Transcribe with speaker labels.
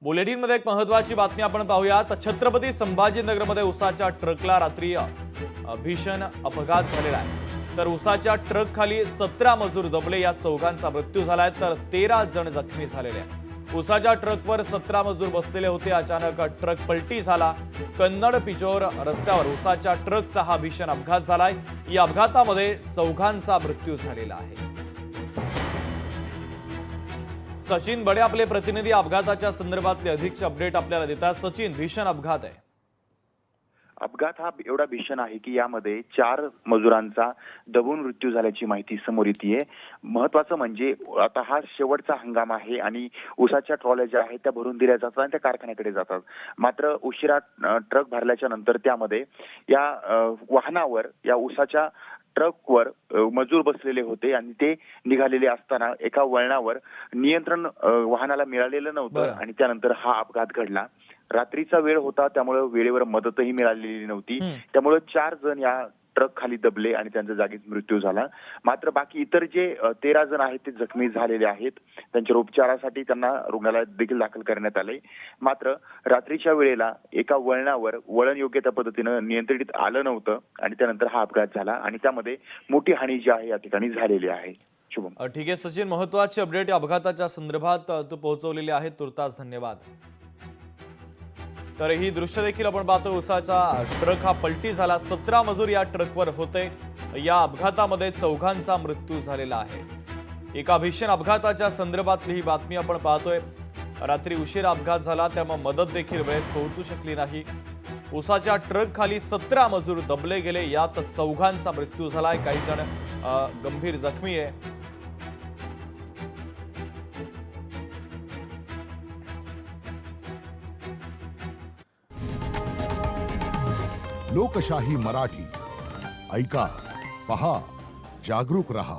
Speaker 1: बुलेटिनमध्ये एक महत्त्वाची बातमी आपण पाहूयात। छत्रपती संभाजीनगरमध्ये उसाच्या ट्रकला रात्री भीषण अपघात झालेला आहे। तर उसाच्या ट्रक खाली 17 मजूर दबले, या चौघांचा मृत्यू झालाय तर 13 जण जखमी झालेले आहेत। उसाच्या ट्रकवर 17 मजूर बसलेले होते। अचानक ट्रक पलटी झाला। कन्नड पिंजौर रस्त्यावर उसाच्या ट्रकचा हा भीषण अपघात झालाय। या अपघातामध्ये चौघांचा मृत्यू झालेला आहे। सचिन बडे आपले प्रतिनिधी अपघाताच्या संदर्भातले अधिकचे अपडेट आपल्याला देतात। सचिन, भीषण अपघात आहे।
Speaker 2: अपघात हा एवढा भीषण आहे की यामध्ये 4 मजुरांचा दबून मृत्यू झाल्याची माहिती समोर येते। महत्त्वाचं म्हणजे आता हा शेवटचा हंगाम आहे आणि उसाच्या ट्रॉल्या ज्या आहेत त्या भरून दिल्या जातात आणि त्या कारखान्याकडे जातात। मात्र उशिरा ट्रक भरल्याच्या नंतर त्यामध्ये या वाहनावर या उसाच्या ट्रकवर मजूर बसलेले होते आणि ते निघालेले असताना एका वळणावर नियंत्रण वाहनाला मिळालेलं नव्हतं आणि त्यानंतर हा अपघात घडला। रात्रीचा वेळ होता त्यामुळे वेळेवर मदतही मिळालेली नव्हती। त्यामुळे 4 जण या ट्रक खाली दबले आणि त्यांचा जागीच मृत्यू झाला। मात्र बाकी इतर जे 13 जण आहेत ते जखमी झालेले आहेत। त्यांच्या उपचारासाठी त्यांना रुग्णालयात देखील दाखल करण्यात आले। मात्र रात्रीच्या वेळेला एका वळणावर वळण योग्य त्या पद्धतीनं नियंत्रित आलं नव्हतं आणि त्यानंतर हा अपघात झाला आणि त्यामध्ये मोठी हानी जी आहे या ठिकाणी झालेली आहे। शुभम,
Speaker 1: ठीक आहे सचिन, महत्त्वाचे अपडेट अपघाताच्या संदर्भात तू पोहोचवलेले आहेत, तुर्तास धन्यवाद। तर ही दृश्य देखील आपण पाहतो। उसाचा ट्रक हा पलटी झाला, 17 मजूर या ट्रकवर होते। या अपघातामध्ये चौघांचा मृत्यू झालेला आहे। एका भीषण अपघाताच्या संदर्भातली ही बातमी आपण पाहतोय। रात्री उशीर अपघात झाला त्यामुळे मदत देखील वेळेत पोहोचू शकली नाही। उसाच्या ट्रक खाली 17 मजूर दबले गेले, यात चौघांचा मृत्यू झालाय। काही जण गंभीर जखमी आहे।
Speaker 3: लोकशाही मराठी ऐका, पहा, जागरूक रहा।